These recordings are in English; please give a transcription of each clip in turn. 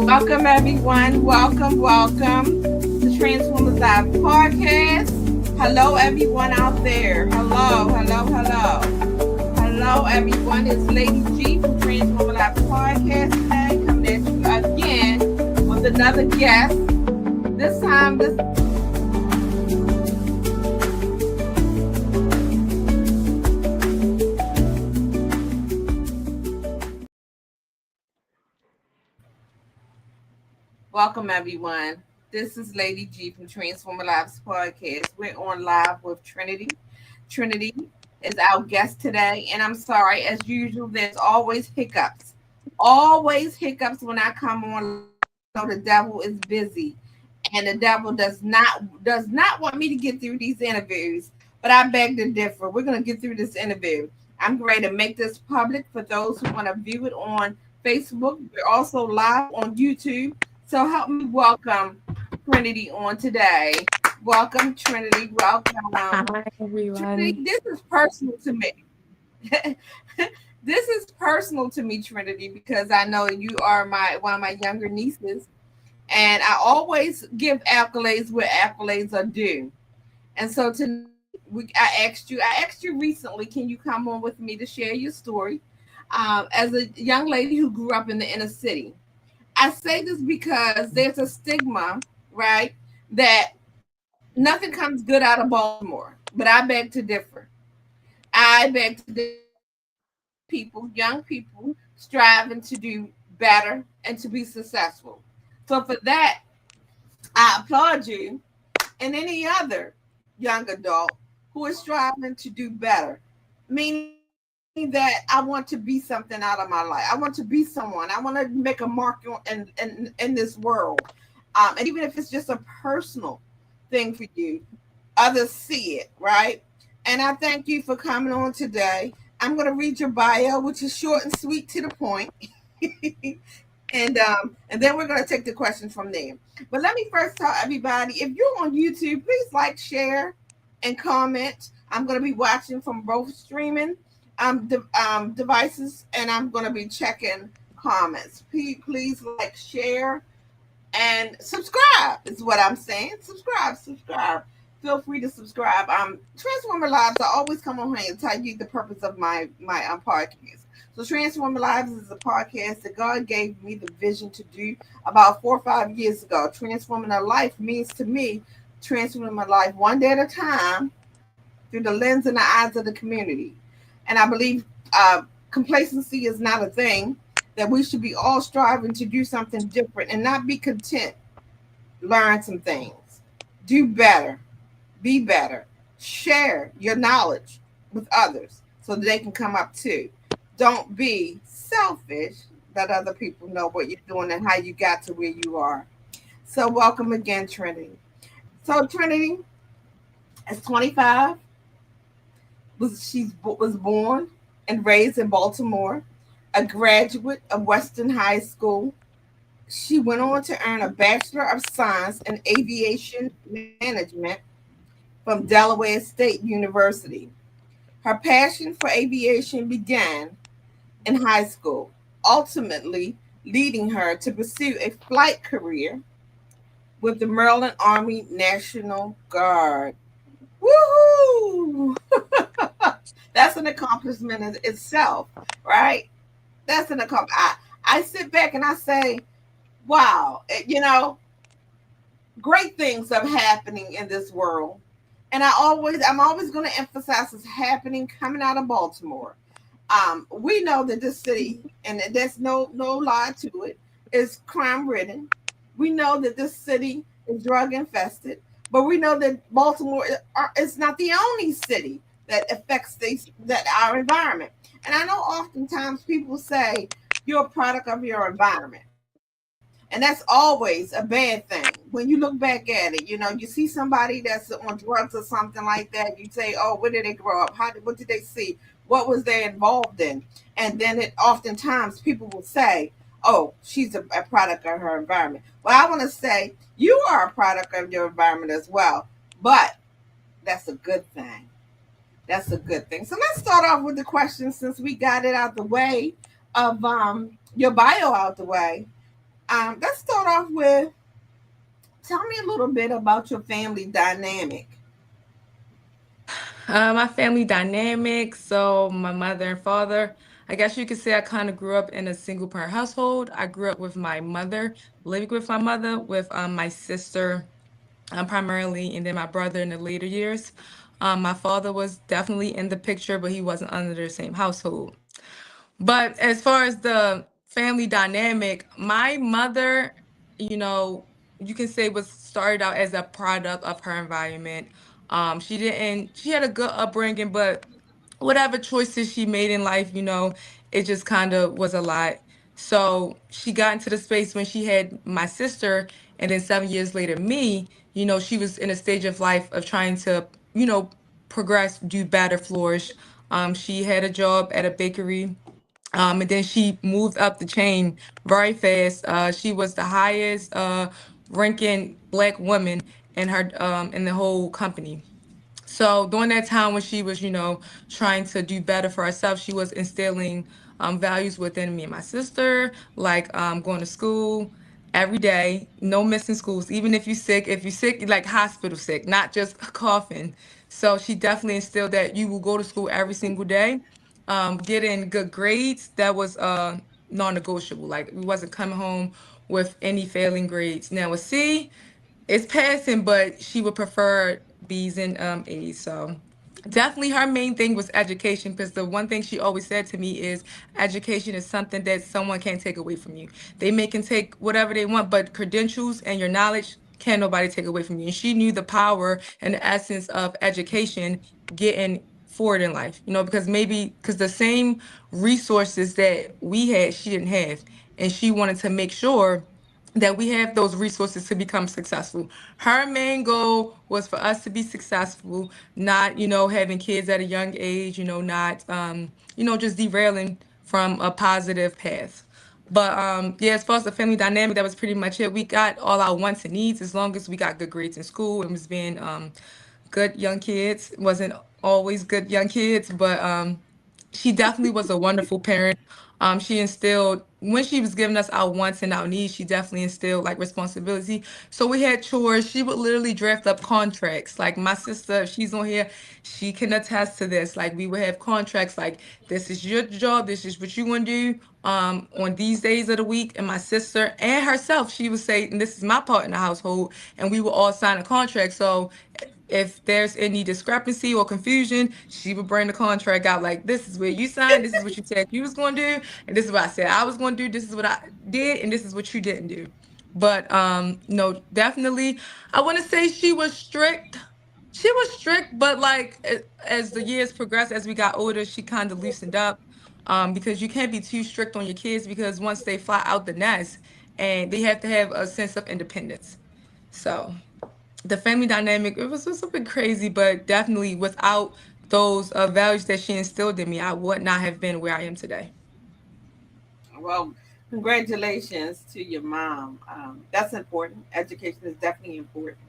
Welcome, everyone. Welcome to Transformers Live Podcast. Hello, everyone out there. Hello, everyone. It's Lady G from Transformers Live Podcast today, coming at you again with another guest. This time, welcome, everyone. This is Lady G from Transformer Lives Podcast. We're on live with Trinity. Trinity is our guest today, and I'm sorry, as usual, there's always hiccups. Always hiccups when I come on. So the devil is busy, and the devil does not want me to get through these interviews. But I beg to differ. We're gonna get through this interview. I'm ready to make this public for those who want to view it on Facebook. We're also live on YouTube. So help me welcome Trinity on today. Welcome, Trinity. Hi, Welcome. everyone. Trinity, this is personal to me. This is personal to me, Trinity, because I know you are one of my younger nieces, and I always give accolades where accolades are due. And so tonight, I asked you recently, can you come on with me to share your story as a young lady who grew up in the inner city? I say this because there's a stigma, right, that nothing comes good out of Baltimore. But I beg to differ. I beg to differ. People, young people, striving to do better and to be successful. So for that, I applaud you and any other young adult who is striving to do better. Meaning that I want to be something out of my life. I want to be someone. I want to make a mark in this world. And even if it's just a personal thing for you, others see it, right? And I thank you for coming on today. I'm going to read your bio, which is short and sweet to the point. And then we're going to take the questions from there. But let me first tell everybody, if you're on YouTube, please like, share, and comment. I'm going to be watching from both streaming devices, and I'm going to be checking comments. Please like, share, and subscribe is what I'm saying. Subscribe. Feel free to subscribe. Transformer Lives, I always come on here and tell you the purpose of my podcast. So Transformer Lives is a podcast that God gave me the vision to do about 4 or 5 years ago. Transforming a life means to me transforming my life one day at a time through the lens and the eyes of the community. And I believe complacency is not a thing, that we should be all striving to do something different and not be content. Learn some things, do better, be better, share your knowledge with others so that they can come up too. Don't be selfish. Let other people know what you're doing and how you got to where you are. So welcome again, Trinity. So Trinity is 25. Was born and raised in Baltimore, a graduate of Western High School. She went on to earn a Bachelor of Science in Aviation Management from Delaware State University. Her passion for aviation began in high school, ultimately leading her to pursue a flight career with the Maryland Army National Guard. Woohoo! That's an accomplishment in itself, right? That's an accomplishment. I sit back and I say, wow, great things are happening in this world. And I'm always going to emphasize it's happening coming out of Baltimore. We know that this city, and there's no lie to it, is crime ridden. We know that this city is drug infested, but we know that Baltimore is not the only city that affects our environment. And I know oftentimes people say you're a product of your environment. And that's always a bad thing. When you look back at it, you see somebody that's on drugs or something like that, you say, oh, where did they grow up? What did they see? What was they involved in? And then oftentimes people will say, oh, she's a product of her environment. Well, I want to say you are a product of your environment as well, but that's a good thing. That's a good thing. So let's start off with the question since we got it out the way of your bio out the way. Let's start off with, tell me a little bit about your family dynamic. My family dynamic. So my mother and father, I guess you could say I kind of grew up in a single parent household. I grew up with my mother, living with my mother, with my sister, primarily, and then my brother in the later years. My father was definitely in the picture, but he wasn't under the same household. But as far as the family dynamic, my mother, you know, you can say was started out as a product of her environment. She had a good upbringing, but whatever choices she made in life, it just kind of was a lot. So she got into the space when she had my sister, and then 7 years later, me, she was in a stage of life of trying to, progress, do better, flourish. She had a job at a bakery, and then she moved up the chain very fast. She was the highest ranking black woman in the whole company. So during that time when she was, trying to do better for herself, she was instilling values within me and my sister, like going to school every day, no missing schools, even if you're sick, like hospital sick, not just coughing. So she definitely instilled that you will go to school every single day, getting good grades. That was non-negotiable. Like we wasn't coming home with any failing grades. Now with C, it's passing, but she would prefer B's and A's. So definitely her main thing was education, because the one thing she always said to me is education is something that someone can't take away from you. They may can take whatever they want, but credentials and your knowledge can't nobody take away from you. And she knew the power and the essence of education getting forward in life, because maybe because the same resources that we had, she didn't have. And she wanted to make sure that we have those resources to become successful. Her main goal was for us to be successful, not, having kids at a young age, not, just derailing from a positive path. But yeah, as far as the family dynamic, that was pretty much it. We got all our wants and needs as long as we got good grades in school and was being good young kids. Wasn't always good young kids, but she definitely was a wonderful parent. She instilled when she was giving us our wants and our needs, she definitely instilled like responsibility. So we had chores. She would literally draft up contracts. Like my sister, if she's on here, she can attest to this. Like we would have contracts like this is your job, this is what you want to do on these days of the week. And my sister and herself, she would say, and this is my part in the household, and we would all sign a contract. So if there's any discrepancy or confusion, she would bring the contract out like, this is where you signed, this is what you said you was going to do, and this is what I said I was going to do, this is what I did, and this is what you didn't do. But no, definitely, I want to say she was strict. She was strict, but like as the years progressed, as we got older, she kind of loosened up. Because you can't be too strict on your kids because once they fly out the nest, and they have to have a sense of independence. So the family dynamic, it was just a bit crazy, but definitely without those values that she instilled in me, I would not have been where I am today. Well, congratulations to your mom. That's important. Education is definitely important.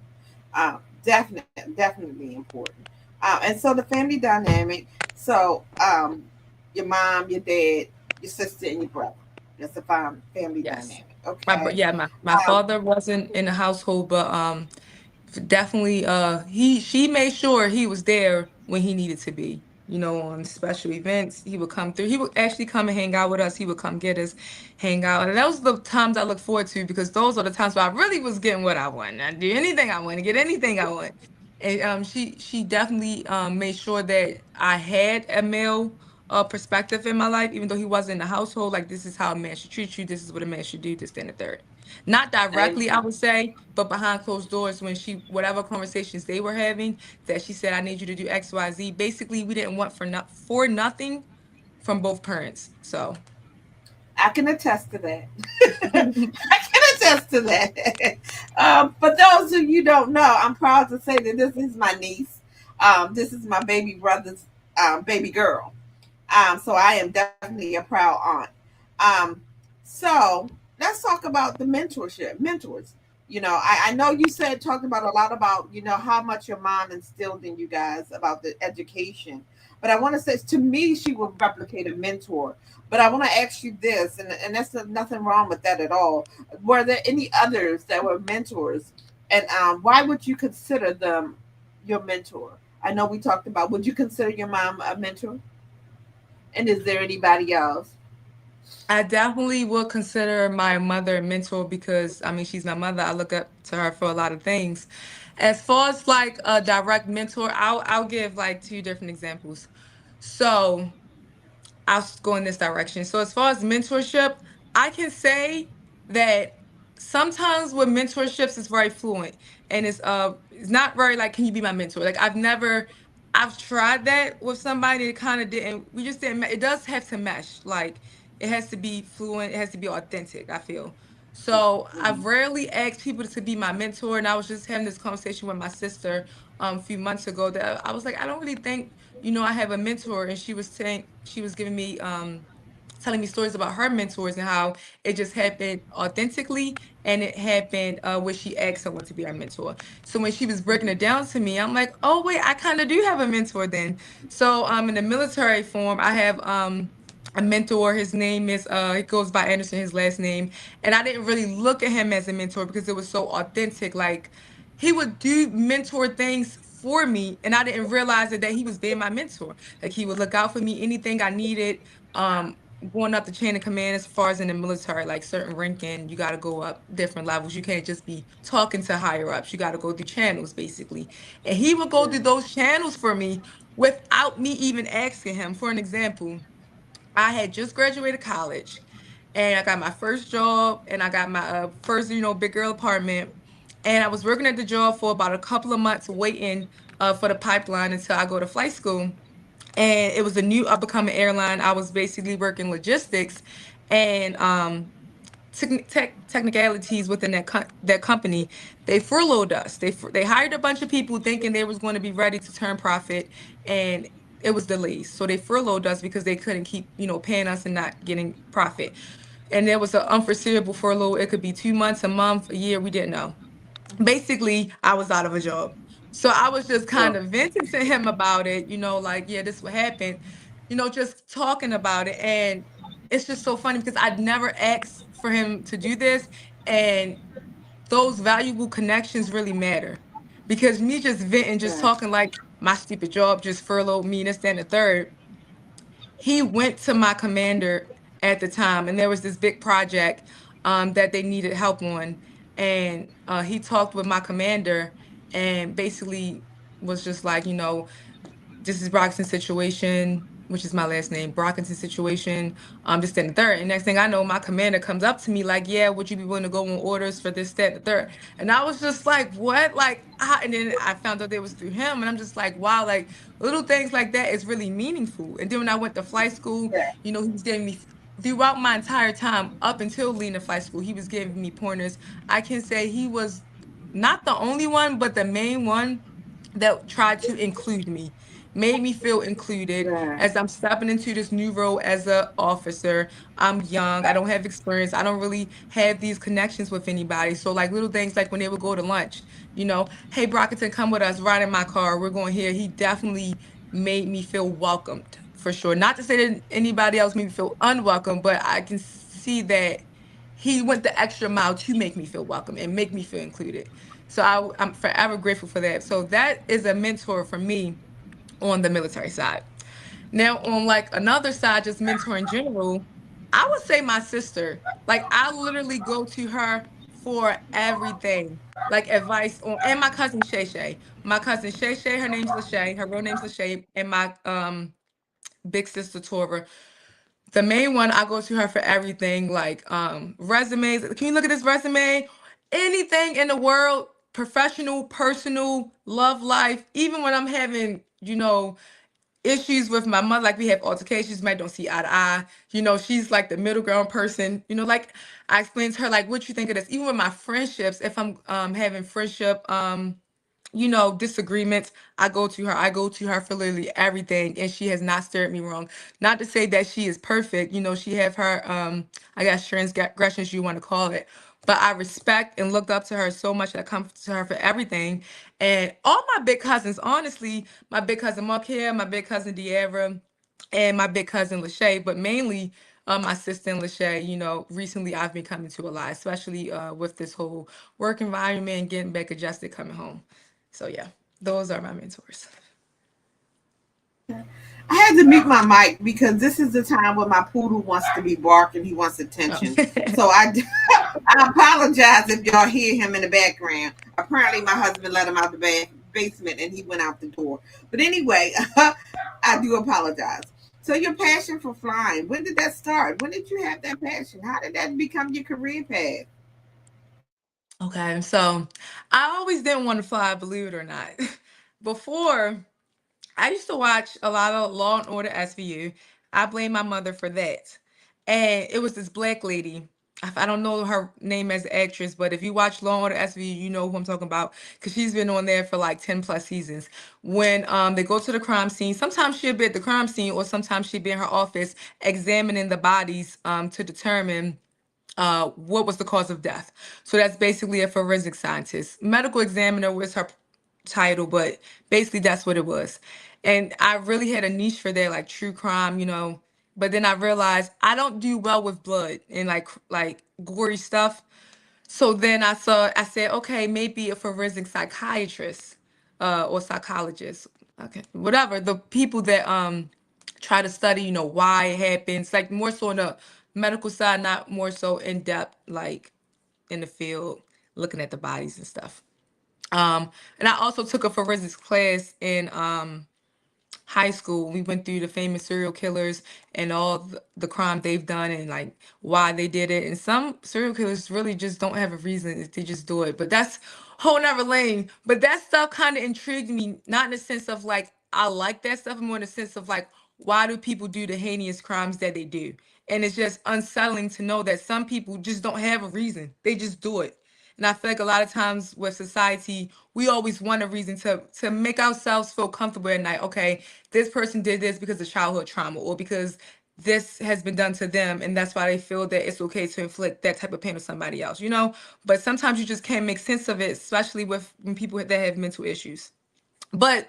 Definitely important. And so the family dynamic. So your mom, your dad, your sister, and your brother. That's the family Yes. dynamic. Okay. Yeah, my Um, father wasn't in the household, but definitely she made sure he was there when he needed to be. On special events, he would come through. He would actually come and hang out with us. He would come get us, hang out. And those are the times I look forward to because those are the times where I really was getting what I want. I do anything I want to get anything I want. And she definitely made sure that I had a male perspective in my life, even though he wasn't in the household. Like this is how a man should treat you. This is what a man should do. This, then, the third. Not directly, I Amen. would say, but behind closed doors when whatever conversations they were having, that she said, I need you to do X, Y, Z. Basically, we didn't want for nothing from both parents. So I can attest to that. I can attest to that. For those of you don't know, I'm proud to say that this is my niece. This is my baby brother's baby girl. So I am definitely a proud aunt. Um, so let's talk about the mentorship, mentors. I know you talked about a lot about, how much your mom instilled in you guys about the education. But I want to say, to me, she would replicate a mentor. But I want to ask you this, and that's nothing wrong with that at all. Were there any others that were mentors, and why would you consider them your mentor? I know we talked about. Would you consider your mom a mentor? And is there anybody else? I definitely would consider my mother a mentor because I mean she's my mother. I look up to her for a lot of things. As far as like a direct mentor, I'll give like two different examples. So I'll go in this direction. So as far as mentorship, I can say that sometimes with mentorships it's very fluent and it's not very like can you be my mentor? Like I've tried that with somebody it kind of didn't we just didn't it does have to mesh. Like it has to be fluent, it has to be authentic, I feel. So I've rarely asked people to be my mentor and I was just having this conversation with my sister a few months ago that I was like I don't really think I have a mentor, and she was giving me telling me stories about her mentors and how it just happened authentically and it happened where she asked someone to be her mentor. So when she was breaking it down to me, I'm like, oh wait, I kind of do have a mentor then. So in the military form, I have a mentor. His name is he goes by Anderson, his last name. And I didn't really look at him as a mentor because it was so authentic. Like he would do mentor things for me and I didn't realize that he was being my mentor. Like he would look out for me, anything I needed. Um, Going up the chain of command as far as in the military, like certain ranking, you got to go up different levels. You can't just be talking to higher ups. You got to go through channels basically. And he would go through Yeah. those channels for me without me even asking him. For an example, I had just graduated college and I got my first job and I got my first, big girl apartment. And I was working at the job for about a couple of months waiting for the pipeline until I go to flight school. And it was a new up and coming airline. I was basically working logistics and technicalities within that company. They furloughed us. They hired a bunch of people thinking they was going to be ready to turn profit, and it was delays. So they furloughed us because they couldn't keep paying us and not getting profit. And there was an unforeseeable furlough. It could be 2 months, a month, a year. We didn't know. Basically, I was out of a job. So I was just kind Well, of venting to him about it, like, yeah, this what happened, just talking about it. And it's just so funny because I'd never asked for him to do this. And those valuable connections really matter. Because me just venting, just yeah. talking like my stupid job just furloughed me, this, that, and the third, he went to my commander at the time and there was this big project that they needed help on and he talked with my commander and basically was just like this is Broxton's situation, which is my last name, Brockington's situation, this, that, and the third. And next thing I know, my commander comes up to me like, yeah, would you be willing to go on orders for this, that, and the third? And I was just like, what? Like, and then I found out it was through him. And I'm just like, wow, like little things like that is really meaningful. And then when I went to flight school, Yeah. he was giving me, throughout my entire time up until leaving the flight school, he was giving me pointers. I can say he was not the only one, but the main one that tried to include me, made me feel included Yeah. as I'm stepping into this new role as a officer. I'm young, I don't have experience, I don't really have these connections with anybody. So like little things like when they would go to lunch, hey Brockington, come with us, ride in my car, we're going here. He definitely made me feel welcomed for sure. Not to say that anybody else made me feel unwelcome, but I can see that he went the extra mile to make me feel welcome and make me feel included. So I'm forever grateful for that. So that is a mentor for me on the military side. Now, on like another side, just mentor in general, I would say my sister. Like I literally go to her for everything, like advice on, and my cousin Shay Shay. My cousin Shay Shay, her name's Lachey, her real name's Lachey, and my big sister Tora. The main one, I go to her for everything, like resumes. Can you look at this resume? Anything in the world, professional, personal, love life, even when I'm having, issues with my mother, like we have altercations, might don't see eye to eye. She's like the middle ground person. Like I explained to her, like, what you think of this? Even with my friendships, if I'm having friendship disagreements, I go to her for literally everything, and she has not steered me wrong. Not to say that she is perfect. She have her I guess transgressions, you want to call it, but I respect and looked up to her so much that I come to her for everything. And all my big cousins, honestly, my big cousin Markia, my big cousin Deavra, and my big cousin Lachey, but mainly my sister and Lachey. Recently I've been coming to a lot, especially with this whole work environment and getting back adjusted coming home. So yeah, those are my mentors. I had to mute my mic because this is the time when my poodle wants to be barking. He wants Oh. attention. So I apologize if y'all hear him in the background. Apparently, my husband let him out the basement and he went out the door. But anyway, I do apologize. So your passion for flying, when did that start? When did you have that passion? How did that become your career path? Okay, so I always didn't want to fly, believe it or not. Before, I used to watch a lot of Law and Order SVU. I blame my mother for that. And it was this black lady. I don't know her name as an actress, but if you watch Law and Order SVU, you know who I'm talking about because she's been on there for like 10 plus seasons. When they go to the crime scene, sometimes she'll be at the crime scene or sometimes she'll be in her office examining the bodies to determine what was the cause of death. So that's basically a forensic scientist. Medical examiner was her title, but basically that's what it was. And I really had a niche for that, like true crime. But then I realized I don't do well with blood and like gory stuff. So then I said, okay, maybe a forensic psychiatrist or psychologist, okay, whatever. The people that try to study, why it happens, like more so on the medical side, not more so in depth, like in the field, looking at the bodies and stuff. And I also took a forensics class in high school. We went through the famous serial killers and all the crime they've done and like why they did it. And some serial killers really just don't have a reason; they just do it. But that's whole nother lane. But that stuff kind of intrigued me, not in the sense of like I like that stuff, more in the sense of like why do people do the heinous crimes that they do? And it's just unsettling to know that some people just don't have a reason; they just do it. And I feel like a lot of times with society, we always want a reason to make ourselves feel comfortable at night. Okay, this person did this because of childhood trauma or because this has been done to them, and that's why they feel that it's okay to inflict that type of pain on somebody else. But sometimes you just can't make sense of it, especially with when people that have mental issues. But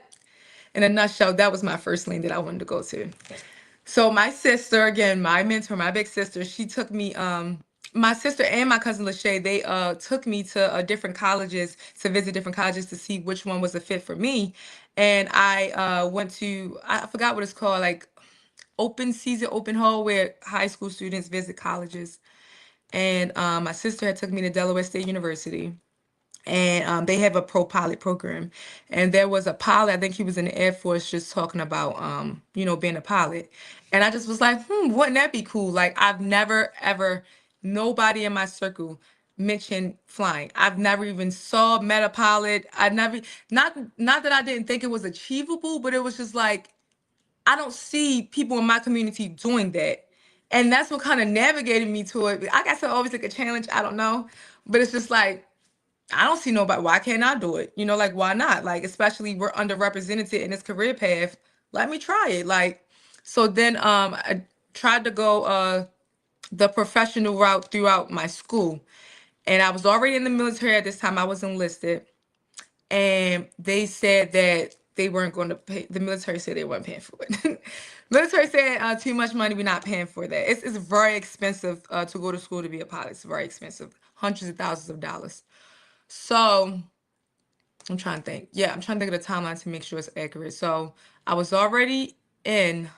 in a nutshell, that was my first lane that I wanted to go to. So my sister, again, my mentor, my big sister, she took me my sister and my cousin Lachey, they took me to different colleges to visit different colleges to see which one was a fit for me. And I went to I forgot what it's called, like open season, open hall, where high school students visit colleges. And my sister had took me to Delaware State University, and they have a pro pilot program. And there was a pilot, I think he was in the Air Force, just talking about being a pilot. And I just was like, wouldn't that be cool? Like, I've never ever, nobody in my circle mentioned flying. I've never even met a pilot. I never, not that I didn't think it was achievable, but it was just like I don't see people in my community doing that. And that's what kind of navigated me to it. I guess I always like a challenge, I don't know. But it's just like I don't see nobody. Why can't I do it? Like why not? Like especially we're underrepresented in this career path. Let me try it. Like so then I tried to go the professional route throughout my school. And I was already in the military at this time. I was enlisted. And they said that they weren't going to pay. The military said they weren't paying for it. Military said too much money. We're not paying for that. It's very expensive to go to school to be a pilot. It's very expensive, hundreds of thousands of dollars. So I'm trying to think. Yeah, I'm trying to think of the timeline to make sure it's accurate. So I was already in,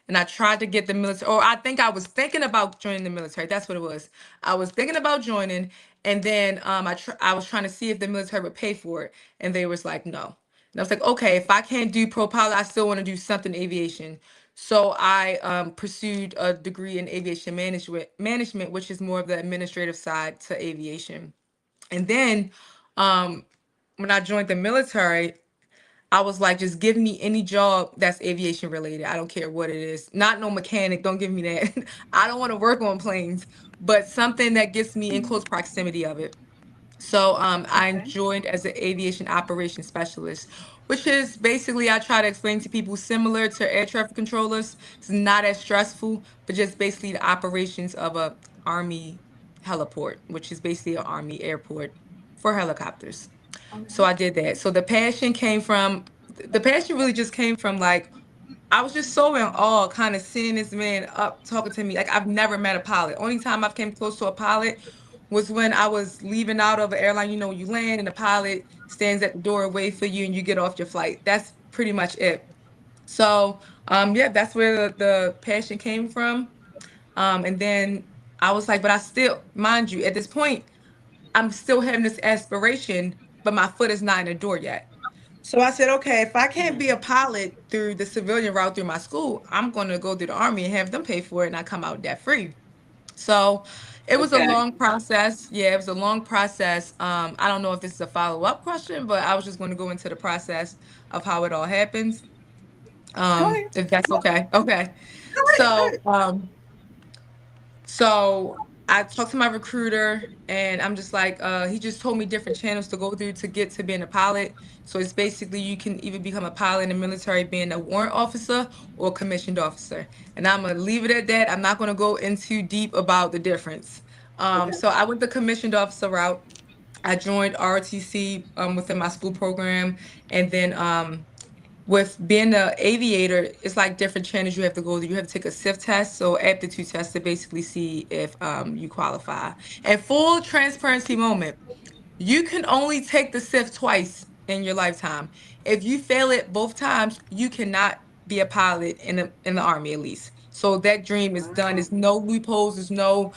and I tried to get the military, or I think I was thinking about joining the military. That's what it was. I was thinking about joining, and then I was trying to see if the military would pay for it, and they was like no. And I was like, okay, if I can't do pro pilot, I still want to do something aviation. So I pursued a degree in aviation management, which is more of the administrative side to aviation. And then when I joined the military, I was like, just give me any job that's aviation related. I don't care what it is. Not no mechanic. Don't give me that. I don't want to work on planes, but something that gets me in close proximity of it. So I Okay. joined as an aviation operations specialist, which is basically I try to explain to people similar to air traffic controllers. It's not as stressful, but just basically the operations of a army. heliport, which is basically an army airport for helicopters. So Okay. I did that. So the passion really just came from like I was just so in awe, kind of seeing this man up talking to me. Like I've never met a pilot. Only time I've came close to a pilot was when I was leaving out of an airline. You know, you land and the pilot stands at the door, wait for you, and you get off your flight. That's pretty much it. So, yeah, that's where the passion came from. And then I was like, but I still, mind you, at this point, I'm still having this aspiration, but my foot is not in the door yet. So I said, okay, if I can't be a pilot through the civilian route through my school, I'm going to go through the army and have them pay for it, and I come out debt free. So it was a Okay. long process. Yeah, it was a long process. I don't know if this is a follow-up question, but I was just going to go into the process of how it all happens. Go ahead. If that's Go okay. Okay. ahead. Go So, ahead. so I talked to my recruiter and I'm just like, he just told me different channels to go through to get to being a pilot. So it's basically you can either become a pilot in the military being a warrant officer or a commissioned officer. And I'm gonna leave it at that. I'm not gonna go into deep about the difference. Okay. So I went the commissioned officer route. I joined ROTC within my school program, and then with being an aviator, it's like different channels you have to go through. You have to take a SIF test, so aptitude test to basically see if you qualify. And full transparency moment, you can only take the SIF twice in your lifetime. If you fail it both times, you cannot be a pilot in the army at least. So that dream is done. Wow. There's no loopholes. There's no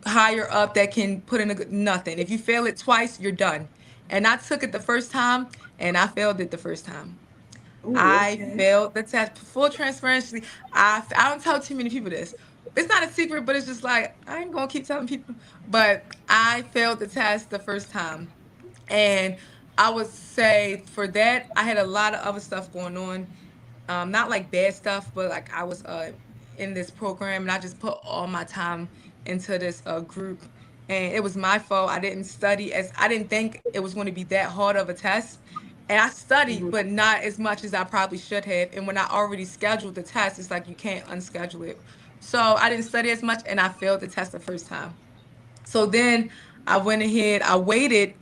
higher up that can put in a good nothing. If you fail it twice, you're done. And I took it the first time, and I failed it the first time. Ooh, I okay. failed the test. Full transparency, I don't tell too many people this. It's not a secret, but it's just like I ain't gonna keep telling people. But I failed the test the first time, and I would say for that I had a lot of other stuff going on, not like bad stuff, but like I was in this program and I just put all my time into this group, and it was my fault. I didn't study as I didn't think it was going to be that hard of a test. And I studied, Mhm. but not as much as I probably should have. And when I already scheduled the test, it's like you can't unschedule it. So I didn't study as much and I failed the test the first time. So then I went ahead, I waited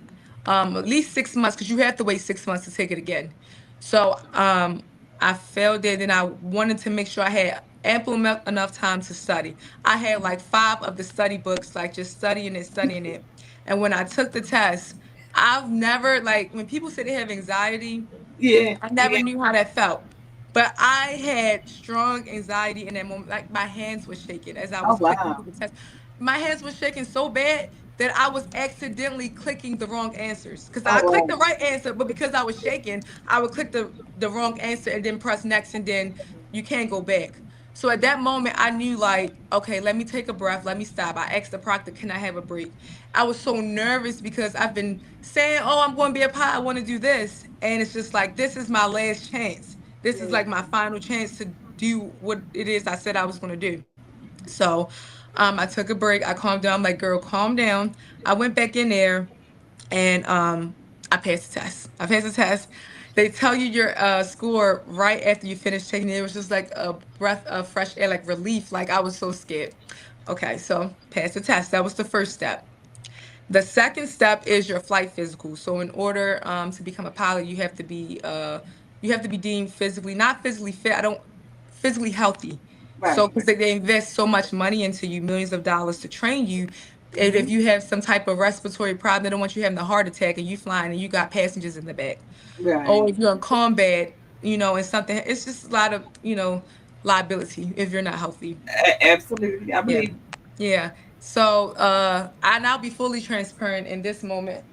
at least 6 months because you have to wait 6 months to take it again. So I failed it and I wanted to make sure I had enough time to study. I had like five of the study books, like just studying it, studying it. And when I took the test, I've never, like, when people say they have anxiety, Yeah. I never Yeah. knew how that felt. But I had strong anxiety in that moment. Like my hands were shaking as I Oh was clicking wow. through the test. My hands were shaking so bad that I was accidentally clicking the wrong answers. Because Oh I clicked wow. the right answer, but because I was shaking, I would click the wrong answer and then press next, and then you can't go back. So at that moment, I knew like, okay, let me take a breath, let me stop. I asked the proctor, can I have a break? I was so nervous because I've been saying, oh, I'm going to be a pilot, I want to do this. And it's just like, this is my last chance. This is Yeah. like my final chance to do what it is I said I was going to do. So I took a break. I calmed down. I'm like, girl, calm down. I went back in there and I passed the test. I passed the test. They tell you your score right after you finish taking it. It was just like a breath of fresh air, like relief. Like I was so scared. Okay, so pass the test. That was the first step. The second step is your flight physical. So in order to become a pilot, you have to be deemed physically, not physically fit. I don't physically healthy. So Right. because they invest so much money into you, millions of dollars to train you. And if Hmm. you have some type of respiratory problem, they don't want you having a heart attack and you flying and you got passengers in the back. Or Right. if you're in combat, and something, it's just a lot of, liability if you're not healthy. Absolutely. I Yeah. believe. Yeah. So I now be fully transparent in this moment.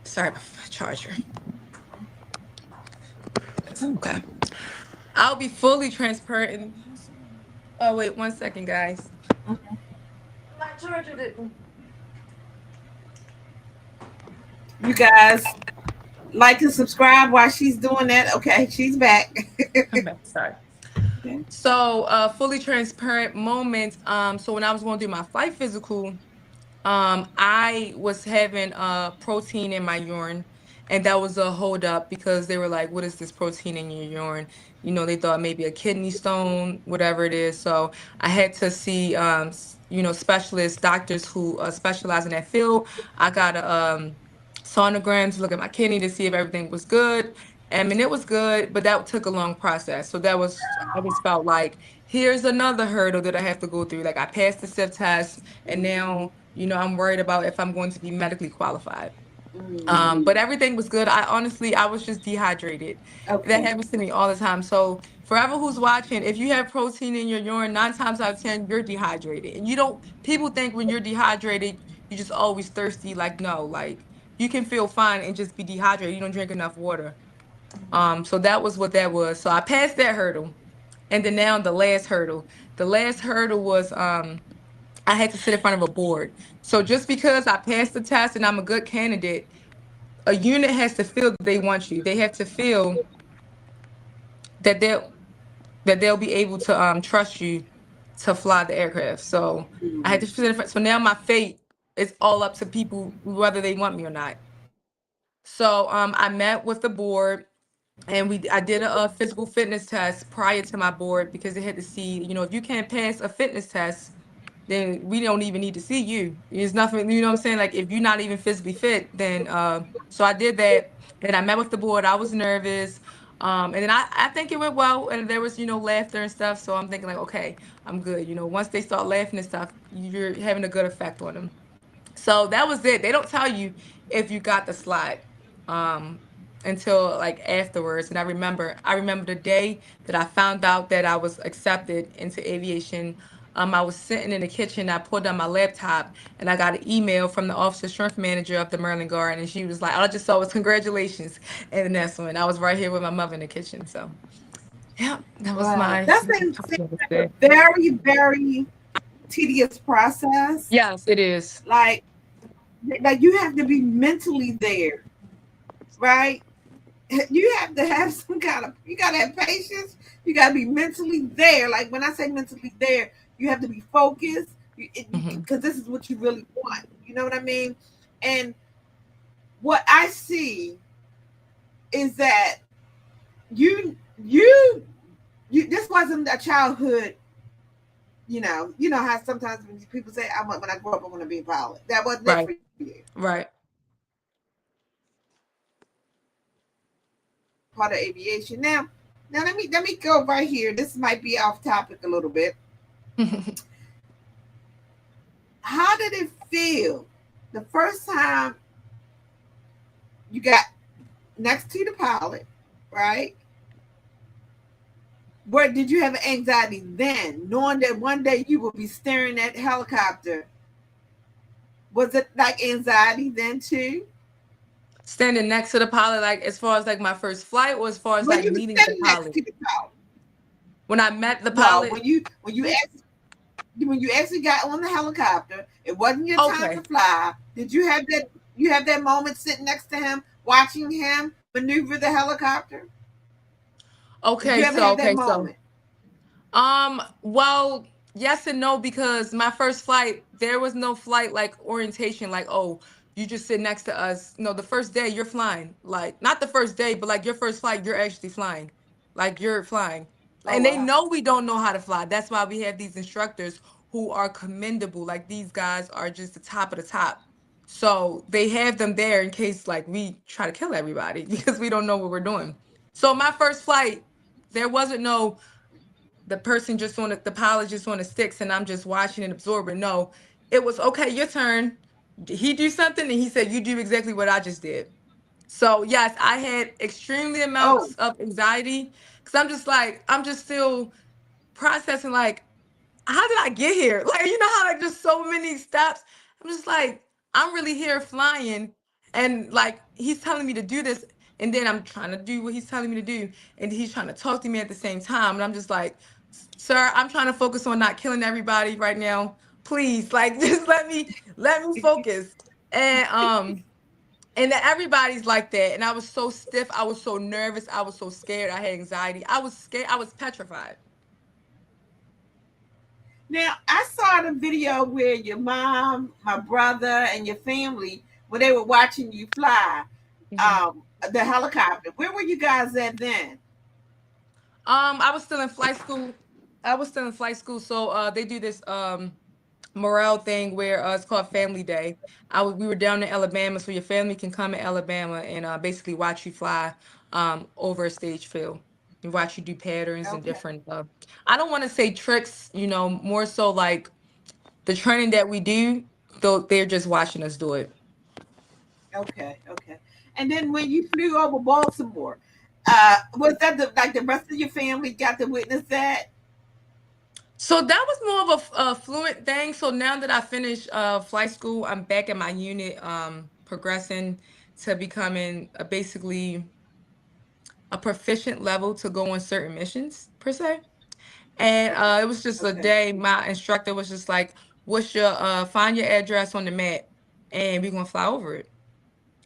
Sorry about my charger. Okay. I'll be fully transparent. Oh wait, 1 second, guys. My charger didn't. You guys like and subscribe while she's doing that. Okay, she's back. I'm back. Sorry. Okay. So fully transparent moment. So when I was going to do my flight physical, I was having protein in my urine, and that was a hold up because they were like, "What is this protein in your urine?" They thought maybe a kidney stone, whatever it is. So I had to see specialists, doctors who specialize in that field. I got a sonogram to look at my kidney to see if everything was good. I mean, it was good, but that took a long process. So I just felt like here's another hurdle that I have to go through. Like I passed the SIP test, and now, I'm worried about if I'm going to be medically qualified. But everything was good. I was just dehydrated. That Okay. happens to me all the time. So forever who's watching, if you have protein in your urine, 9 times out of 10, you're dehydrated. And you don't, people think when you're dehydrated, you're just always thirsty. Like, no, like you can feel fine and just be dehydrated. You don't drink enough water. So that was what that was. So I passed that hurdle. And then now the last hurdle. The last hurdle was I had to sit in front of a board. So just because I passed the test and I'm a good candidate, a unit has to feel that they want you. They have to feel that they'll be able to trust you to fly the aircraft. So I had to sit in front. So now my fate is all up to people whether they want me or not. So I met with the board, and I did a physical fitness test prior to my board because they had to see, if you can't pass a fitness test, then we don't even need to see you. There's nothing, you know what I'm saying? Like if you're not even physically fit, then so I did that. And I met with the board. I was nervous. And then I think it went well, and there was, laughter and stuff. So I'm thinking like, okay, I'm good. Once they start laughing and stuff, you're having a good effect on them. So that was it. They don't tell you if you got the slot um until like afterwards. And I remember the day that I found out that I was accepted into aviation. I was sitting in the kitchen, I pulled out my laptop, and I got an email from the officer strength manager of the Maryland Guard, and she was like, all I just saw was congratulations. And then that's when I was right here with my mother in the kitchen. So yeah, that was Wow. my That seems like day. a very, very tedious process. Yes, it is. Like, like you have to be mentally there, right? You have to have some kind of, you got to have patience. You got to be mentally there. Like when I say mentally there, you have to be focused Hmm. because this is what you really want. You know what I mean? And what I see is that you, you, this wasn't a childhood. You know how sometimes when people say, "I want when I grow up, I want to be a pilot." That wasn't it for Right, you. right. Part of aviation. Now let me go right here. This might be off topic a little bit. How did it feel the first time you got next to the pilot, right? Where did you have anxiety then, knowing that one day you will be staring at helicopter? Was it like anxiety then too? Standing next to the pilot, like as far as like my first flight, or as far as When like you were meeting the standing next pilot. to the pilot? When I met the No, pilot, when you actually got on the helicopter, it wasn't your time to okay, fly. Did you have that? You have that moment sitting next to him, watching him maneuver the helicopter? Did you okay, ever so have that okay, so moment? well, yes and no, because my first flight, there was no flight like orientation, like, oh, you just sit next to us. No, the first day you're flying. Like, not the first day, but like your first flight, you're actually flying. Like you're flying. Oh And they wow. know we don't know how to fly. That's why we have these instructors who are commendable. Like these guys are just the top of the top. So they have them there in case like we try to kill everybody because we don't know what we're doing. So my first flight, there wasn't no the person just on the pilot just on the sticks and I'm just watching and absorbing. No, it was okay, your turn. He do something and he said, you do exactly what I just did. So yes, I had extremely Oh, amounts of anxiety because I'm just still processing like how did I get here? Like, how like just so many steps. I'm just like, I'm really here flying and like he's telling me to do this and then I'm trying to do what he's telling me to do and he's trying to talk to me at the same time and I'm just like, sir, I'm trying to focus on not killing everybody right now. Please, like just let me focus. And that everybody's like that. And I was so stiff, I was so nervous, I was so scared, I had anxiety. I was scared, I was petrified. now I saw the video where your mom, my brother, and your family when they were watching you fly Mhm. the helicopter. Where were you guys at then? I was still in flight school. I was still in flight school, so they do this. morale thing where it's called Family Day. We were down in Alabama, so your family can come to Alabama and basically watch you fly over a stage field and watch you do patterns and Okay. different. I don't want to say tricks, more so like the training that we do. Though they're just watching us do it. Okay. Okay. And then when you flew over Baltimore, was that like the rest of your family got to witness that? So that was more of a fluent thing. So now that I finished flight school, I'm back at my unit, progressing to becoming basically a proficient level to go on certain missions per se. And Okay. it was just a Okay. day. My instructor was just like, "What's your find your address on the map, and we're gonna fly over it."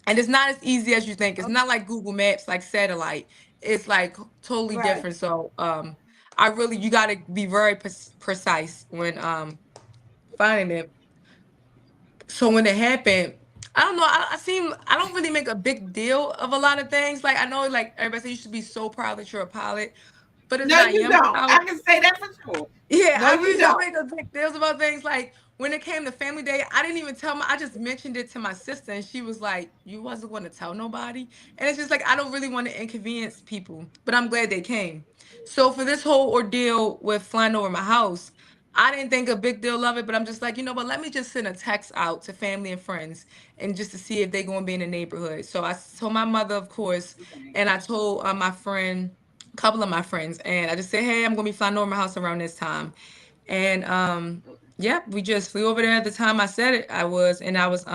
And it's not as easy as you think. It's Okay. not like Google Maps, like satellite. It's like totally Right. different. So I really you got to be very precise when finding it. So when it happened, I don't know. I don't really make a big deal of a lot of things. Like I know, like everybody says, you should be so proud that you're a pilot, but it's No, not. you Yeah, I'm a don't. I pilot. can say that for sure. Yeah, No, I you really don't don't. make a big deals about things. Like when it came to Family Day, I didn't even tell my. I just mentioned it to my sister, and she was like, "You wasn't going to tell nobody." And it's just like I don't really want to inconvenience people, but I'm glad they came. So for this whole ordeal with flying over my house, I didn't think a big deal of it, but I'm just like, you know what? Let me just send a text out to family and friends, and just to see if they're going to be in the neighborhood. So I told my mother, of course, Right. and I told my friend, a couple of my friends, and I just said, "Hey, I'm going to be flying over my house around this time." And yeah, we just flew over there at the time I said it I was, and I was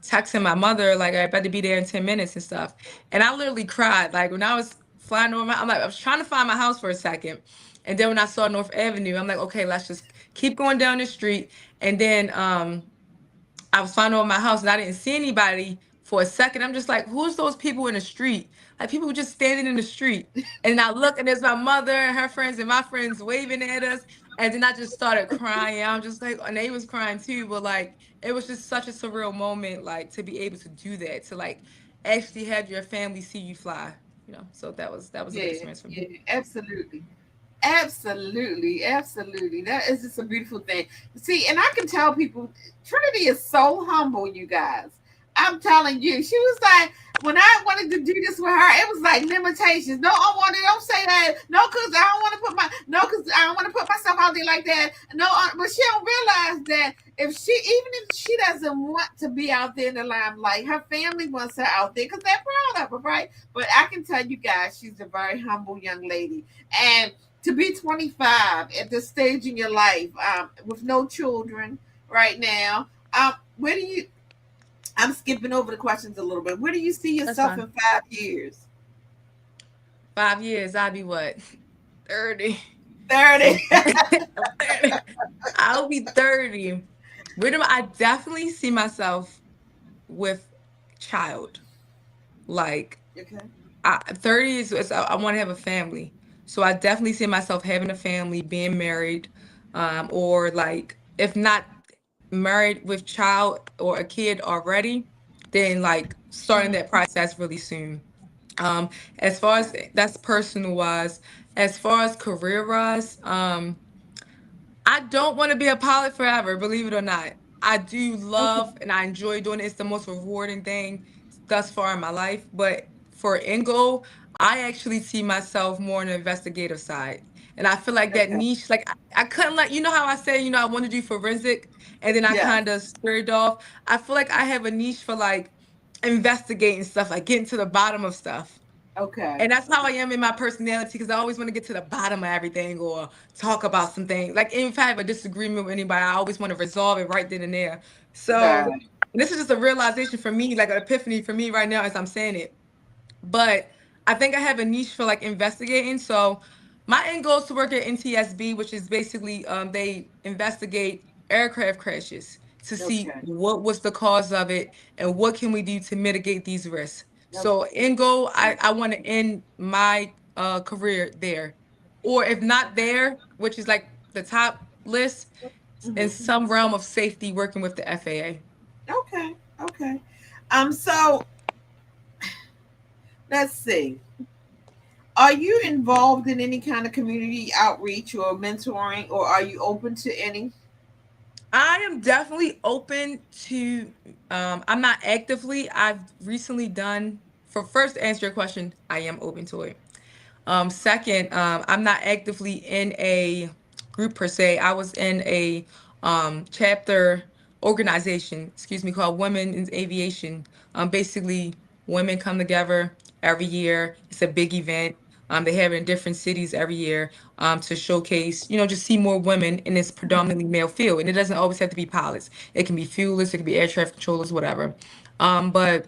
texting my mother like I better be there in 10 minutes and stuff. And I literally cried. Like when I was flying over I'm like, I was trying to find my house for a second. And then when I saw North Avenue, I'm like, okay, let's just keep going down the street. And then I was finding over my house and I didn't see anybody for a second. I'm just like, who's those people in the street? Like people just standing in the street. And I look and there's my mother and her friends and my friends waving at us. And then I just started crying. I'm just like, and they was crying too. But like, it was just such a surreal moment, like to be able to do that, to like actually have your family see you fly. So that was a good Yeah. experience for me. Yeah. Absolutely. Absolutely, absolutely. That is just a beautiful thing. See, and I can tell people Trinity is so humble, you guys. I'm telling you, she was like, when I wanted to do this with her, it was like limitations. No, I want to don't say that. No, because I don't want to put my no, because I don't want to put myself out there like that. No, but she don't realize that if she even if she doesn't want to be out there in the limelight, her family wants her out there because they're proud of her, right? But I can tell you guys, she's a very humble young lady, and to be 25 at this stage in your life, with no children right now, where do you? I'm skipping over the questions a little bit. Where do you see That's yourself in fine. 5 years? 5 years, I'll be what? 30. 30. So I'll be 30. I definitely see myself with child. Like Okay. 30 I want to have a family. So I definitely see myself having a family, being married, or like if not married with child or a kid already, then like starting Mhm. that process really soon. Um, as far as Okay. that's personal wise, as far as career wise, I don't want to be a pilot forever, believe it or not. I do Okay. love and I enjoy doing it. It's the most rewarding thing thus far in my life. But for end goal, I actually see myself more on the investigative side. And I feel like that Okay. niche, like I couldn't let you know how I say, I want to do forensic and then I Yes. kind of squared off. I feel like I have a niche for like investigating stuff, like getting to the bottom of stuff. Okay. And that's how I Okay. am in my personality because I always want to get to the bottom of everything or talk about something. Like if I have a disagreement with anybody, I always want to resolve it right then and there. So Right. this is just a realization for me, like an epiphany for me right now as I'm saying it. But I think I have a niche for like investigating. So my end goal is to work at NTSB, which is basically they investigate aircraft crashes to see Okay. what was the cause of it and what can we do to mitigate these risks. So Okay. end goal, I want to end my career there. Or if not there, which is like the top list, in Hmm. some realm of safety working with the FAA. Okay. Okay. So let's see. Are you involved in any kind of community outreach or mentoring, or are you open to any? I am definitely open to I'm not actively. I've recently done for first to answer your question, I am open to it. Second, I'm not actively in a group per se. I was in a chapter organization, excuse me, called Women in Aviation. Basically, women come together every year. It's a big event. They have it in different cities every year to showcase, just see more women in this predominantly male field. And it doesn't always have to be pilots. It can be fuelers, it can be air traffic controllers, whatever. But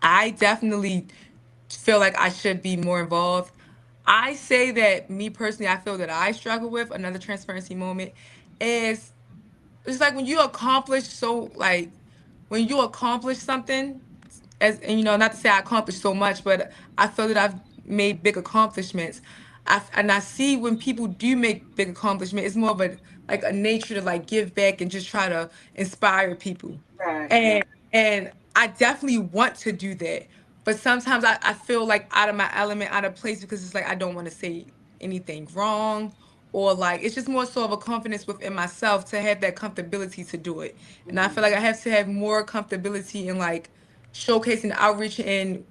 I definitely feel like I should be more involved. I say that me personally, I feel that I struggle with another transparency moment is it's like when you accomplish so like when you accomplish something as and not to say I accomplished so much, but I feel that I've made big accomplishments. And I see when people do make big accomplishments, it's more of a like a nature to like give back and just try to inspire people. Right, right. And I definitely want to do that. But sometimes I feel like out of my element, out of place because it's like I don't want to say anything wrong or like it's just more so of a confidence within myself to have that comfortability to do it. And I feel like I have to have more comfortability in like showcasing outreach and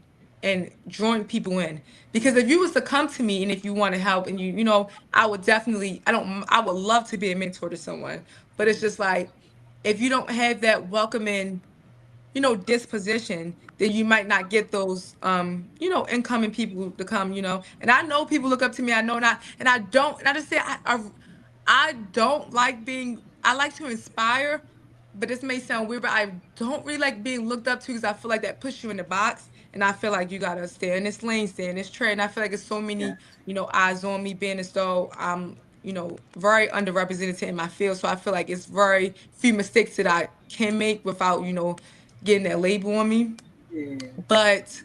drawing people in because if you was to come to me and if you want to help and I would definitely I would love to be a mentor to someone, but it's just like if you don't have that welcoming disposition, then you might not get those incoming people to come, and I know people look up to me, I know not, and I don't, and I just say I don't like being, I like to inspire, but this may sound weird, but I don't really like being looked up to because I feel like that puts you in the box. And I feel like you gotta stay in this lane, stay in this trade. And I feel like it's so Yeah, many, eyes on me being as though I'm, very underrepresented in my field. So I feel like it's very few mistakes that I can make without, getting that label on me. yeah. But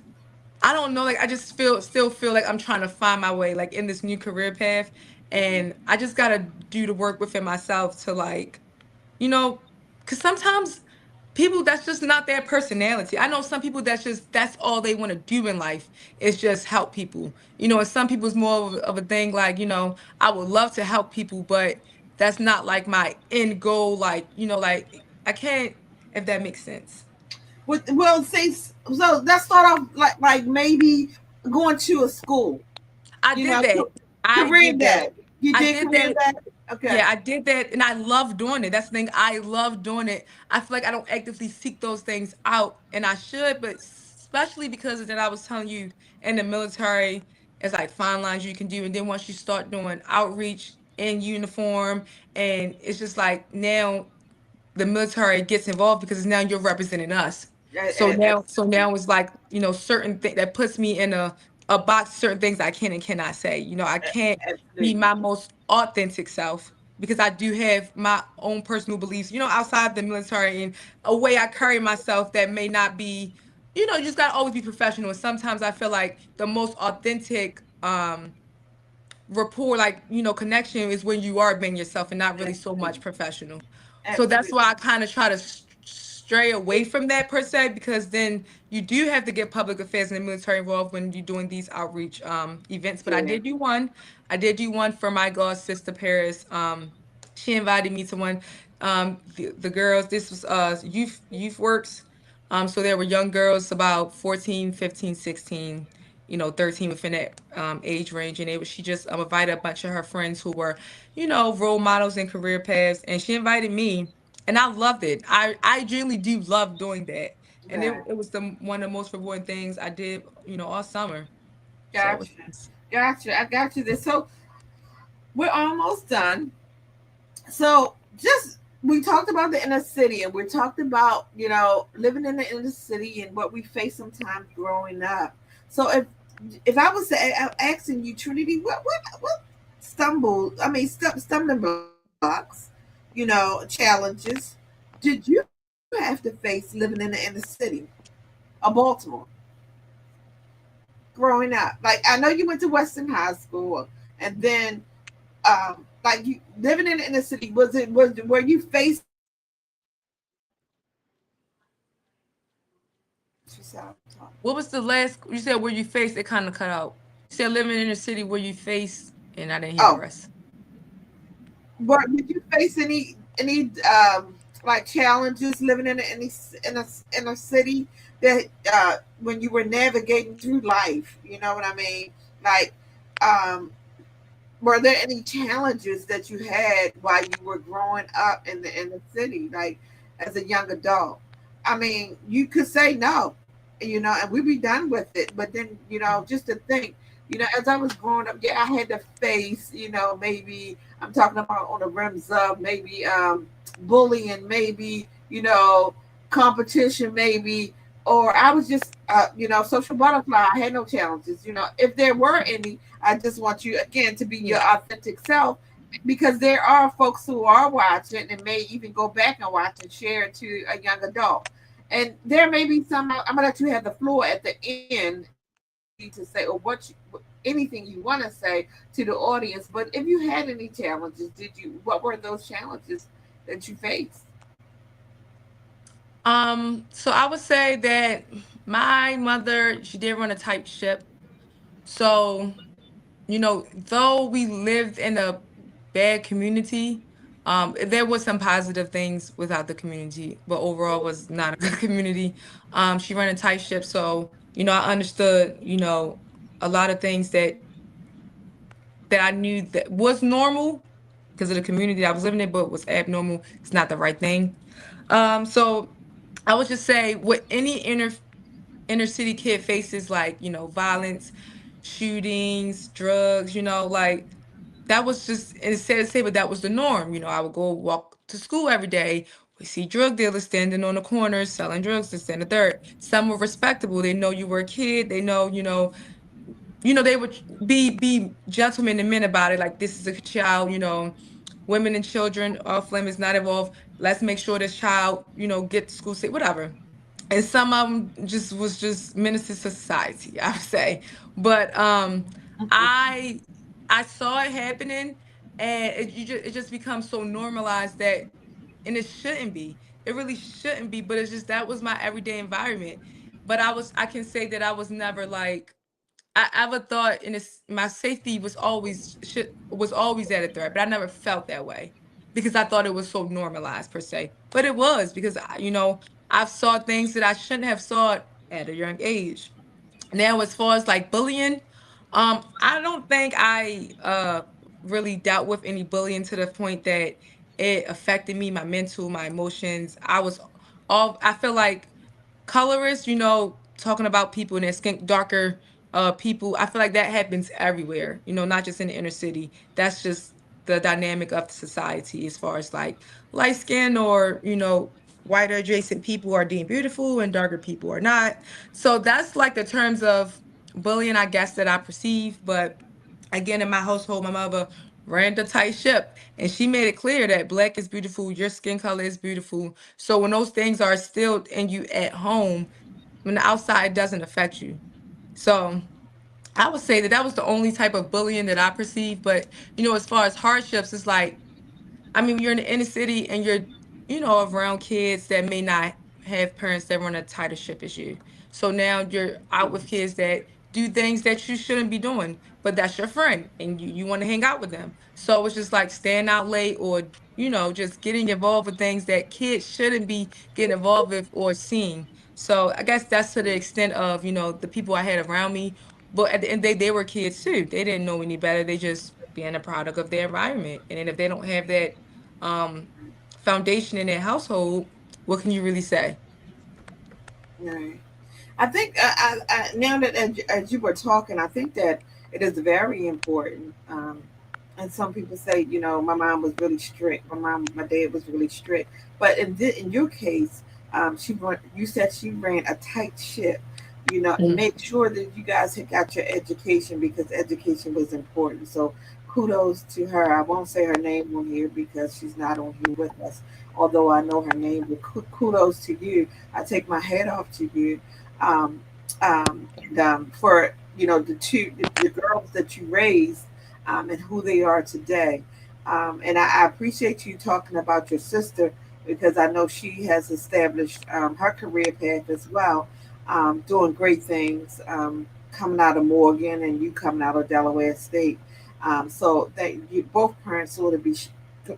I don't know, like I just still feel like I'm trying to find my way like in this new career path. And I just gotta do the work within myself to like you know, because sometimes people that's just not their personality. I know some people that's all they want to do in life is just help people. And some people's more of a thing like, I would love to help people, but that's not like my end goal. Like, like I can't, if that makes sense. Well, say so. Let's start off like maybe going to a school. I You did know, that. I career did that. day. You I did did career that. day. Okay. Yeah, I did that and I love doing it. That's the thing. I love doing it. I feel like I don't actively seek those things out and I should, but especially because that I was telling you in the military, it's like fine lines you can do. And then once you start doing outreach in uniform, and it's just like now the military gets involved because now you're representing us. So now it's like, certain thing that puts me in a box, certain things I can and cannot say. I can't be Absolutely. my most authentic self because I do have my own personal beliefs, outside the military and a way I carry myself that may not be, you just gotta always be professional. And sometimes I feel like the most authentic rapport, like connection, is when you are being yourself and not really so much Absolutely. professional. So that's Absolutely. why I kind of try to stray away from that per se, because then you do have to get public affairs and the military involved when you're doing these outreach events. But Yeah. I did do one for my god sister Paris. She invited me to one. The girls, this was youth works. So there were young girls about 14, 15, 16, 13 within that age range. And she just invited a bunch of her friends who were, role models and career paths. And she invited me and I loved it. I genuinely do love doing that. And Right. it was one of the most rewarding things I did, all summer. So it was Gotcha. nice. Gotcha. I got you this. So we're almost done. So just we talked about the inner city and we talked about living in the inner city and what we face sometimes growing up. So if I was to asking you, Trinity, what stumbling blocks, challenges did you have to face living in the inner city of Baltimore growing up? Like I know you went to Western High School, and then like you living in the inner city, was were you facing any What was the last you said where you faced? It kind of cut out. You said living in a city where you face, and I didn't hear the oh rest. did you face any like challenges living in a city that when you were navigating through life? You know what I mean? Like, um, were there any challenges that you had while you were growing up in the city, like as a young adult? I mean, you could say no, and we'd be done with it. But then, just to think, as I was growing up, yeah, I had to face, maybe I'm talking about on the rims of maybe bullying, maybe, competition, maybe, or I was just, social butterfly. I had no challenges. If there were any, I just want you again to be your Yeah. authentic self, because there are folks who are watching and may even go back and watch and share it to a young adult. And there may be some. I'm gonna let you have the floor at the end opportunity to say or anything you want to say to the audience. But if you had any challenges, what were those challenges that you faced? So I would say that my mother, she did run a tight ship. So, though we lived in a bad community, there was some positive things without the community, but overall was not a good community. She ran a tight ship, so I understood, a lot of things that I knew that was normal because of the community I was living in, but was abnormal. It's not the right thing. So I would just say what any inner city kid faces, like violence, shootings, drugs, like that was just, and it's sad to say, but that was the norm. I would go walk to school every day. We see drug dealers standing on the corners selling drugs, this and the third. Some were respectable. They know you were a kid. They know, they would be gentlemen and men about it. Like, this is a child, women and children off limits, not involved. Let's make sure this child, get to school safe, whatever. And some of them just was just ministers to society, I would say. But I I saw it happening, and it just becomes so normalized that, and it shouldn't be. It really shouldn't be, but it's just that was my everyday environment. But I can say that I was never like, I ever thought in this, my safety was always at a threat, but I never felt that way because I thought it was so normalized per se. But it was because I've saw things that I shouldn't have saw at a young age. Now, as far as like bullying, I don't think I really dealt with any bullying to the point that it affected me, my mental, my emotions. I feel like colorists, talking about people in their skin darker people, I feel like that happens everywhere, not just in the inner city. That's just the dynamic of society as far as like light skin or, whiter adjacent people are deemed beautiful and darker people are not. So that's like the terms of bullying, I guess, that I perceive. But again, in my household, my mother ran the tight ship and she made it clear that black is beautiful, your skin color is beautiful. So when those things are still in you at home, when the outside doesn't affect you. So I would say that that was the only type of bullying that I perceived. But as far as hardships, it's like, I mean, you're in the inner city and you're, around kids that may not have parents that run a tighter ship as you. So now you're out with kids that do things that you shouldn't be doing, but that's your friend and you want to hang out with them. So it's just like staying out late or, just getting involved with things that kids shouldn't be getting involved with or seeing. So I guess that's to the extent of, the people I had around me. But at the end of the day, they were kids too. They didn't know any better. They just being a product of their environment. And then if they don't have that um foundation in their household, what can you really say? Right. I think now that as you were talking, I think that it is very important. And some people say, my mom was really strict. My dad was really strict. But in your case, you said she ran a tight ship, and Mhm. made sure that you guys had got your education because education was important. So kudos to her. I won't say her name on here because she's not on here with us, although I know her name. But kudos to you. I take my hat off to you, um, for the girls that you raised, and who they are today. And I appreciate you talking about your sister because I know she has established her career path as well, doing great things, coming out of Morgan and you coming out of Delaware State. So that you both parents sort of be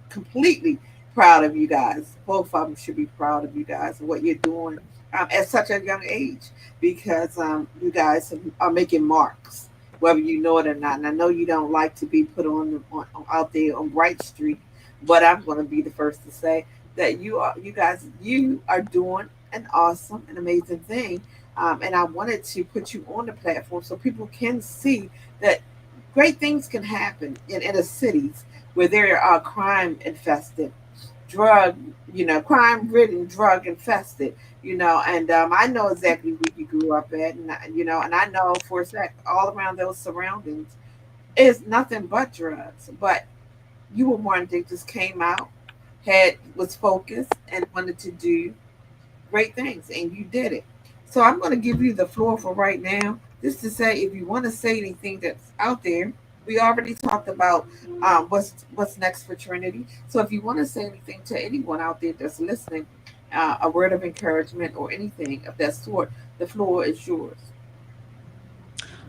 completely proud of you guys. Both of them should be proud of you guys and what you're doing at such a young age, because you guys are making marks, whether you know it or not. And I know you don't like to be put on out there on Bright Street, but I'm going to be the first to say that you guys, you are doing an awesome and amazing thing. And I wanted to put you on the platform so people can see that great things can happen in inner cities where there are crime infested, drug, crime ridden, drug infested, and I know exactly where you grew up at, and I know for a fact all around those surroundings is nothing but drugs. But you were one that just came out, was focused and wanted to do great things, and you did it. So I'm going to give you the floor for right now, just to say if you want to say anything that's out there. We already talked about what's next for Trinity. So if you want to say anything to anyone out there that's listening, a word of encouragement or anything of that sort, the floor is yours.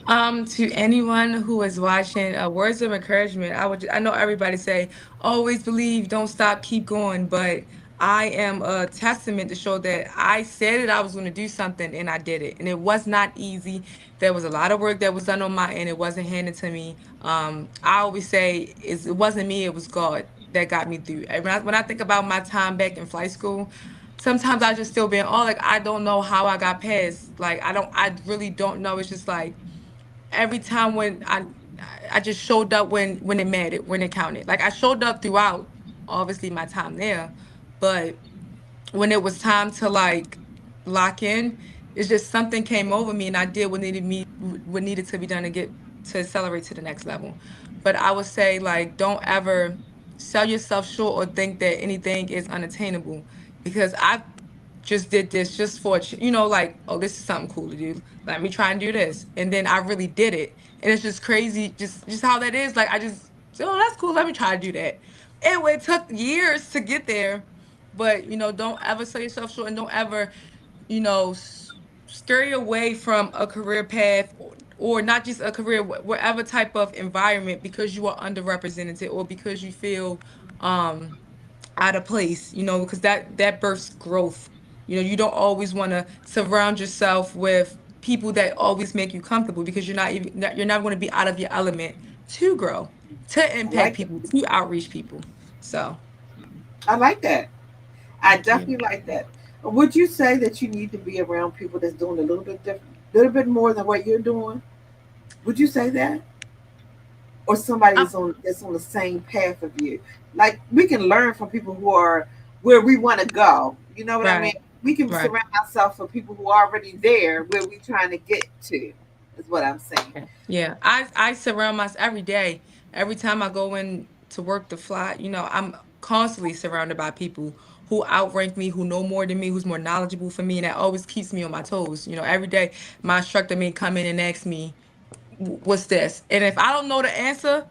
To anyone who is watching, words of encouragement. I know everybody say, always believe, don't stop, keep going. But I am a testament to show that I said that I was going to do something and I did it. And it was not easy. There was a lot of work that was done on my end. It wasn't handed to me. I always say it wasn't me, it was God that got me through. And when I think about my time back in flight school, sometimes I just still being all like, I don't know how I got past. Like, I really don't know. It's just like, every time when I just showed up when it mattered, when it counted. Like I showed up throughout obviously my time there, but when it was time to like lock in, it's just something came over me and I did what needed to be done to get to accelerate to the next level. But I would say like don't ever sell yourself short or think that anything is unattainable because I just did this just for like, oh, this is something cool to do, let me try and do this, and then I really did it. And it's just crazy just how that is. Like I just, oh, that's cool, let me try to do that. It took years to get there, but don't ever sell yourself short, and don't ever you know stray away from a career path, or not just a career, whatever type of environment, because you are underrepresented or because you feel um out of place, because that births growth. You don't always want to surround yourself with people that always make you comfortable, because you're not going to be out of your element to grow, to I impact like that. people, to outreach people. So, I like that. I thank you. definitely like that. Would you say that you need to be around people that's doing a little bit different, a little bit more than what you're doing? Would you say that? Or somebody Um, that's on the same path of you? Like we can learn from people who are where we want to go. You know what I mean? right, We can right. surround ourselves with people who are already there where we're trying to get to. Is what I'm saying. Yeah, yeah. I surround myself every day. Every time I go in to work the fly, I'm constantly surrounded by people who outrank me, who know more than me, who's more knowledgeable for me, and that always keeps me on my toes. Every day my instructor may come in and ask me, What's this?" And if I don't know the answer,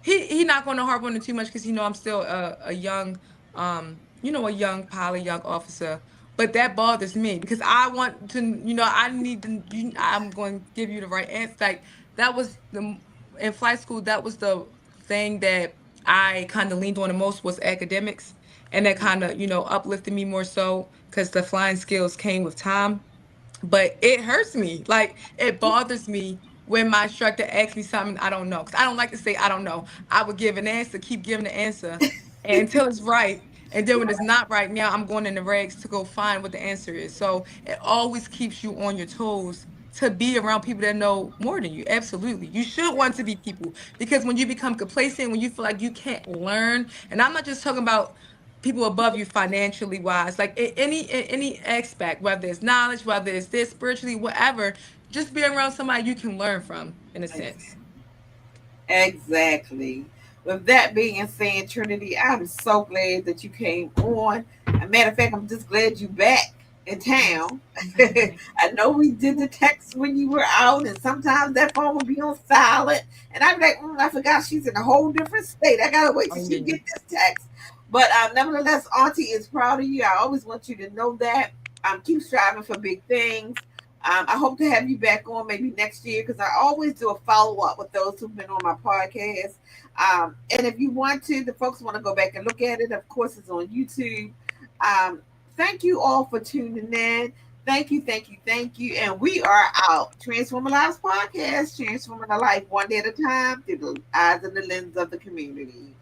he not going to harp on it too much, because I'm still a young a young pilot, young officer. But that bothers me, because I want to, I need to, I'm going to give you the right answer. Like that was the in flight school, that was the thing that I kind of leaned on the most, was academics. And that kind of uplifted me more so, because the flying skills came with time. But it hurts me. Like it bothers me when my instructor asks me something I don't know. Because I don't like to say I don't know. I would give an answer, keep giving the answer, and until it's right. And then when it's not right, now I'm going in the regs to go find what the answer is. So it always keeps you on your toes to be around people that know more than you. Absolutely. You should want to be people, because when you become complacent, when you feel like you can't learn, and I'm not just talking about people above you financially wise, like in any aspect, whether it's knowledge, whether it's this spiritually, whatever, just be around somebody you can learn from, in a sense. Exactly. With that being said, Trinity, I'm so glad that you came on. As a matter of fact, I'm just glad you back in Yes. town. I know we did the text when you were out, and sometimes that phone would be on silent, and I'd be like, I forgot she's in a whole different state. I gotta wait till Oh she yeah. get this text. But nevertheless, Auntie is proud of you. I always want you to know that. Keep striving for big things. I hope to have you back on maybe next year because I always do a follow up with those who've been on my podcast. And if you want to, the folks want to go back and look at it, of course, it's on YouTube. Um, Thank you all for tuning in. Thank you, thank you, thank you. And we are out. Transforming Lives Podcast, transforming a life one day at a time through the eyes and the lens of the community.